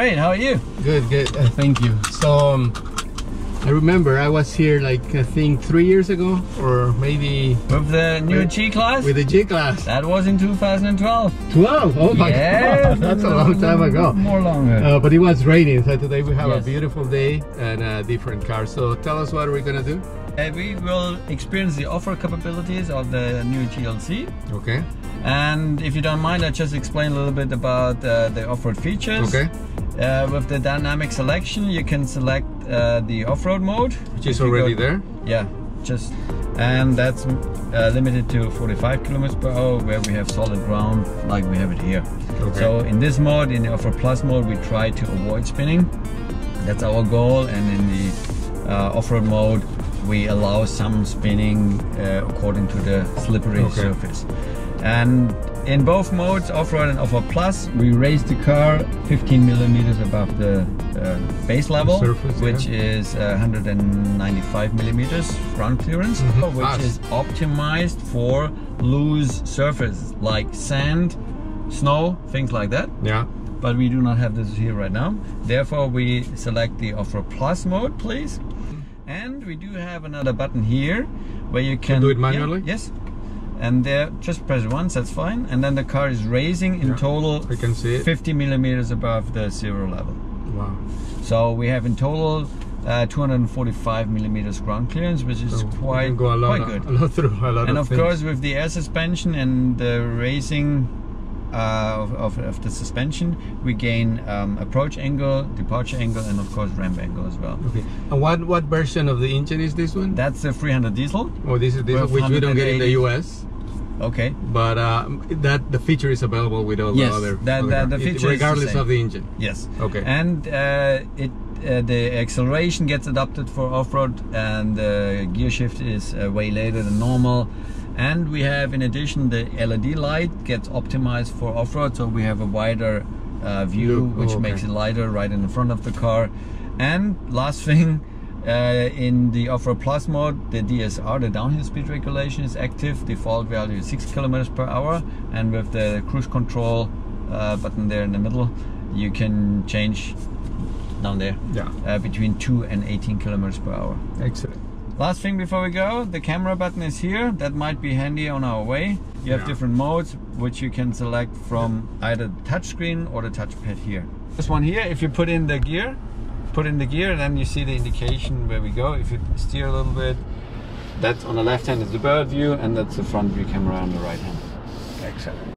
Great, how are you? Good, good. Thank you. So, I remember I was here like I think 3 years ago, or maybe with the new G-Class. With the G-Class. That was in 2012. 12? Oh my God, that's a long time ago. More longer. But it was raining, so today we have a beautiful day and a different car. So tell us what we're gonna do. We will experience the off-road capabilities of the new GLC. Okay. And if you don't mind, I'll just explain a little bit about the off-road features. Okay. With the dynamic selection, you can select the off-road mode, which is already there. Yeah, and that's limited to 45 kilometers per hour, where we have solid ground like we have it here. Okay. So in this mode, in the off-road plus mode, we try to avoid spinning. That's our goal. And in the off-road mode, we allow some spinning according to the slippery surface. And in both modes, off-road and off-road plus, we raise the car 15 millimeters above the base level, surface, which is 195 millimeters ground clearance, which is optimized for loose surfaces like sand, snow, things like that. Yeah. But we do not have this here right now. Therefore, we select the off-road plus mode, please. And we do have another button here where you can do it manually. Yes. And there, just press once, that's fine. And then the car is raising in total, I can see it, 50 millimeters above the zero level. Wow. So we have in total 245 millimeters ground clearance, which is quite good. And of course, with the air suspension and the raising of the suspension, we gain approach angle, departure angle, and of course ramp angle as well. Okay. And what version of the engine is this one? That's the 300 diesel. Oh, this is diesel, which we don't get in the US. Okay. But the feature is available with all the other. The feature regardless of the engine. Yes. Okay. And the acceleration gets adapted for off-road, and the gear shift is way later than normal. And we have, in addition, the LED light gets optimized for off-road, so we have a wider view, which makes it lighter right in the front of the car. And last thing, in the off-road plus mode, the DSR, the downhill speed regulation, is active. Default value is 6 kilometers per hour, and with the cruise control button there in the middle, you can change down there between 2 and 18 kilometers per hour. Excellent. Last thing before we go, the camera button is here. That might be handy on our way. You have different modes, which you can select from either the touchscreen or the touchpad here. This one here, if you put in the gear, and then you see the indication where we go. If you steer a little bit, that's on the left hand is the bird view, and that's the front view camera on the right hand. Excellent.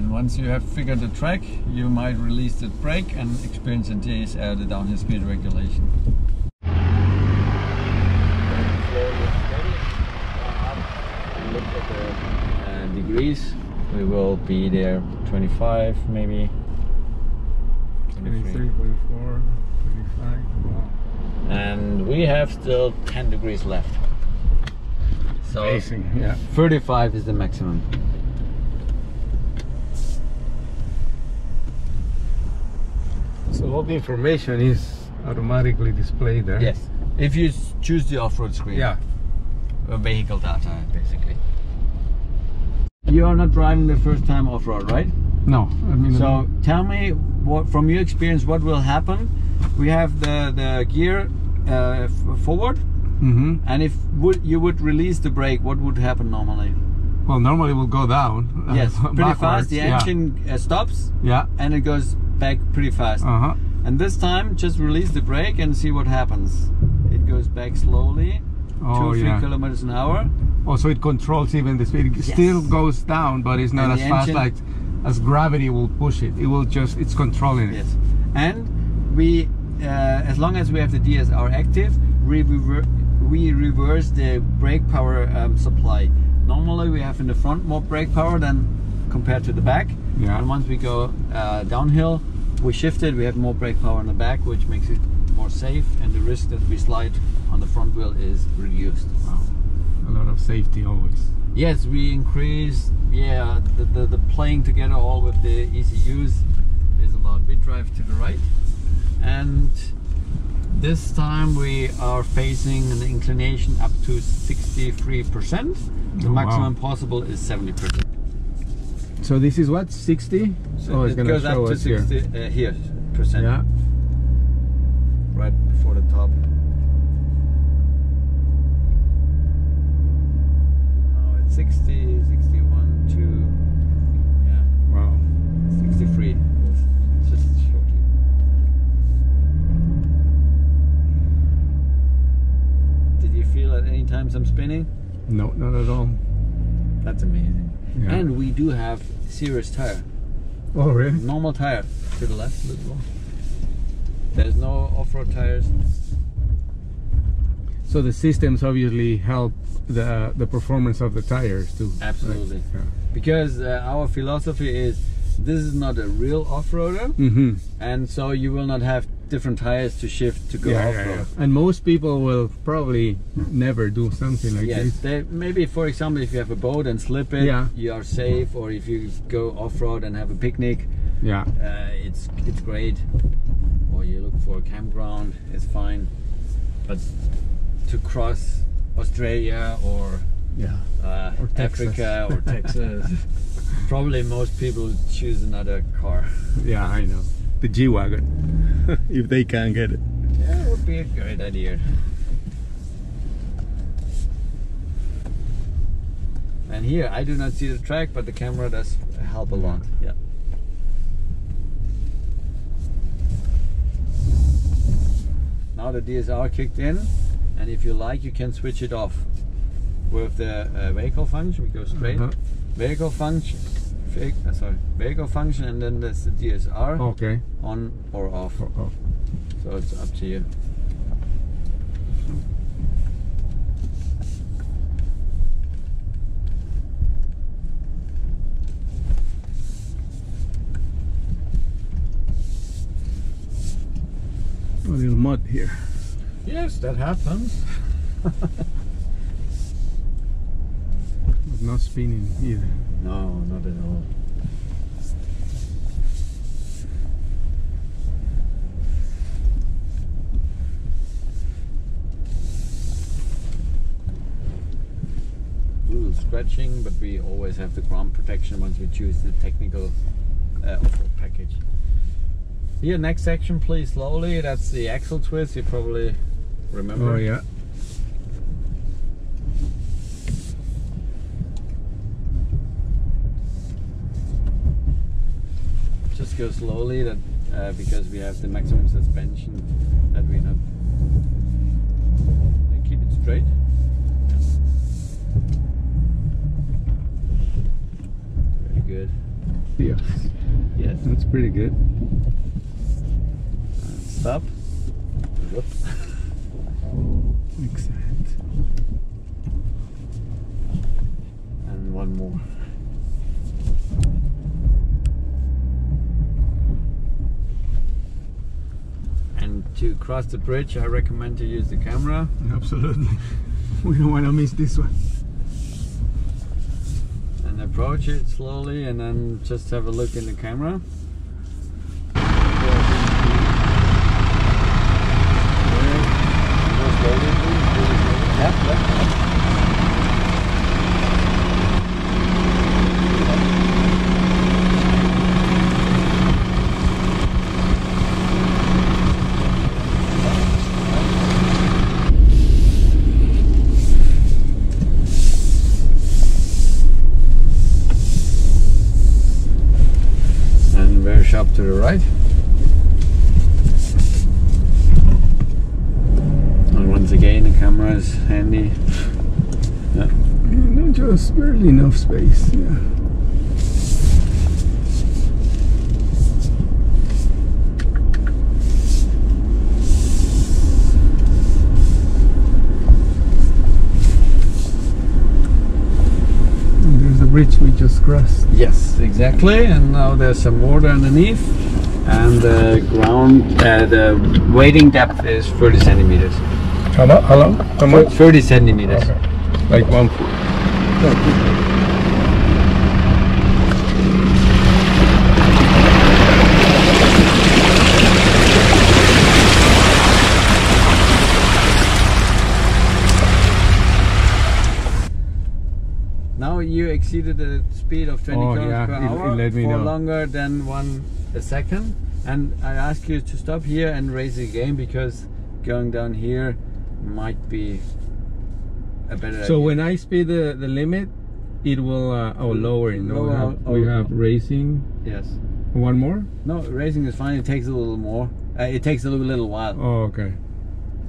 Once you have figured the track, you might release the brake and experience the DSR, the downhill speed regulation. Look at the degrees. We will be there 25, maybe 23, 24, 25. Wow. And we have still 10 degrees left. So amazing. 35 is the maximum. So all the information is automatically displayed there. Yes. If you choose the off-road screen. Yeah. Vehicle data, basically. You are not driving the first time off-road, right? No. I mean, so tell me, what, from your experience, what will happen? We have the gear forward, and if you would release the brake, what would happen normally? Well, normally it will go down. Yes, pretty fast. The engine stops. Yeah. And it goes back pretty fast. And this time, just release the brake and see what happens. It goes back slowly, 2 or 3 kilometers an hour. Oh, so it controls even the speed. It still goes down, but it's not as fast like as gravity will push it. It will just, it's controlling it. Yes. And we, as long as we have the DSR active, we reverse the brake power supply. Normally we have in the front more brake power than compared to the back. Yeah. And once we go downhill, we shift it, we have more brake power in the back, which makes it more safe, and the risk that we slide on the front wheel is reduced. Wow. A lot of safety always. Yes, we increase the playing together all with the ECUs is a lot. We drive to the right, and This time we are facing an inclination up to 63%. The maximum possible is 70%. So this is what, 60? So oh, it's it going to goes show up to us 60 here. here percent. Yeah. Right before the top. Now it's 60, 61, 2. Yeah. Wow. 63. It's just shortly. Did you feel at any time some spinning? No, not at all. That's amazing. Yeah. And we do have serious tire. Oh, really? Normal tire to the left a little more. There's no off-road tires. So the systems obviously help the performance of the tires too. Absolutely. Right? Yeah. Because our philosophy is this is not a real off-roader, Mm-hmm. and so you will not have different tires to shift to go off-road. And most people will probably never do something like Yes, this. maybe for example if you have a boat and slip it, Yeah. you are safe, or if you go off-road and have a picnic, Yeah. it's great. Or you look for a campground, it's fine. But to cross Australia or Yeah. Or Texas. Africa or Texas, probably most people choose another car. Yeah, I know. The G-Wagon, if they can get it. Yeah, it would be a great idea. And here, I do not see the track, but the camera does help a lot. Yeah. Now the DSR kicked in, and if you like, you can switch it off. With the vehicle function, we go straight. Vehicle function, vehicle function, and then there's the DSR. Okay. On or off. Oh. So it's up to you. A little mud here. Yes, that happens. But not spinning either. No, not at all. A little scratching, but we always have the ground protection once we choose the technical off-road package. Here, next section, please, slowly. That's the Axial Twist, you probably remember. Oh, yeah. Just go slowly, that because we have the maximum suspension that we not. And keep it straight. Very good. Yes. Yes. That's pretty good. And stop. Whoop. Excellent. And one more. And to cross the bridge, I recommend to use the camera. Absolutely. We don't want to miss this one. And approach it slowly, and then just have a look in the camera. And very sharp to the right. And once again, the camera is handy. Yeah. No, just barely enough space. Yeah. And there's the bridge we just crossed. Yes, exactly. And now there's some water underneath, and the ground, the wading depth is 30 centimeters. How much? How long? How much? 30 centimeters. Okay. Like 1 foot. Now you exceeded the speed of 20 kilometers per hour let me for know. longer than 1 second, and I ask you to stop here and raise it again, because going down here might be a better idea. So when I speed the limit, it will lower it. No, we have racing. Yes. One more? No, racing is fine. It takes a little more. It takes a little while. Oh, okay.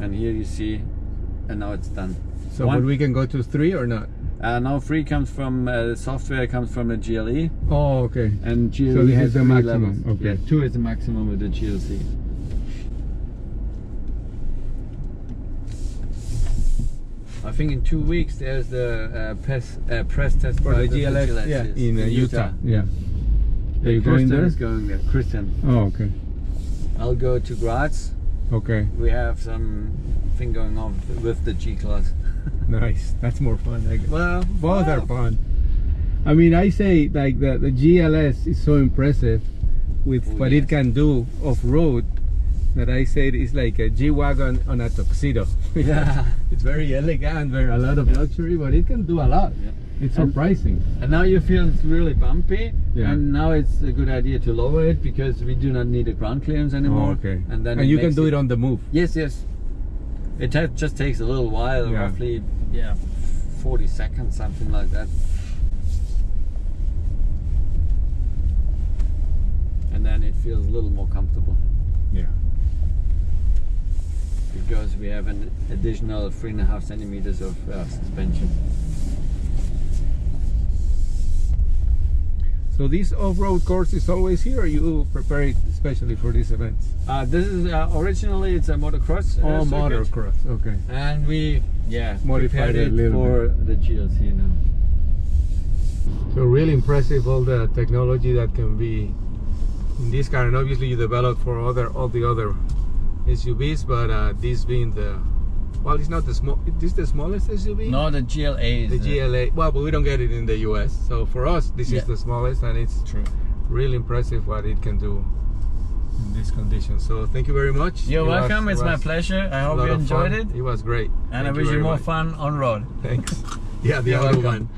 And here you see, and now it's done. So but we can go to 3 or not? Now 3 comes from the software comes from the GLE. Oh, okay. And GLE so this has is the 3 maximum. levels. Okay. Yeah, 2 is the maximum with the GLC. I think in 2 weeks there's the press test for the GLS, yeah, in Utah. Yeah. Are you going there? Is going there. Christian. Oh, okay. I'll go to Graz. Okay. We have some thing going on with the G-Class. Nice. That's more fun. Well, both are fun. I mean, I say like the GLS is so impressive with what it can do off-road, that I say it's like a G-Wagon on a tuxedo. Yeah. It's very elegant, very a lot of luxury, but it can do a lot. Yeah. It's surprising. And now you feel it's really bumpy, yeah. And now it's a good idea to lower it, because we do not need a ground clearance anymore. Oh, okay. And then you can do it on the move. Yes, yes. It just takes a little while, yeah. Roughly 40 seconds, something like that. And then it feels a little more comfortable. Yeah. Because we have an additional 3.5 centimeters of suspension. So this off-road course is always here, or you prepare it especially for these events? This is originally it's a motocross. Oh, motocross, okay. And we modified it a little for the GLC now. So really impressive, all the technology that can be in this car, and obviously you develop for all the other SUVs, but this being the, well, it's not the small. This is the smallest SUV. No, the GLA is the GLA. Well, but we don't get it in the US. So for us, this is the smallest, and it's really impressive what it can do in these conditions. So thank you very much. You're welcome. It's my pleasure. I hope you enjoyed it. It was great. And I wish you more fun on road. Thanks. Yeah, the other one.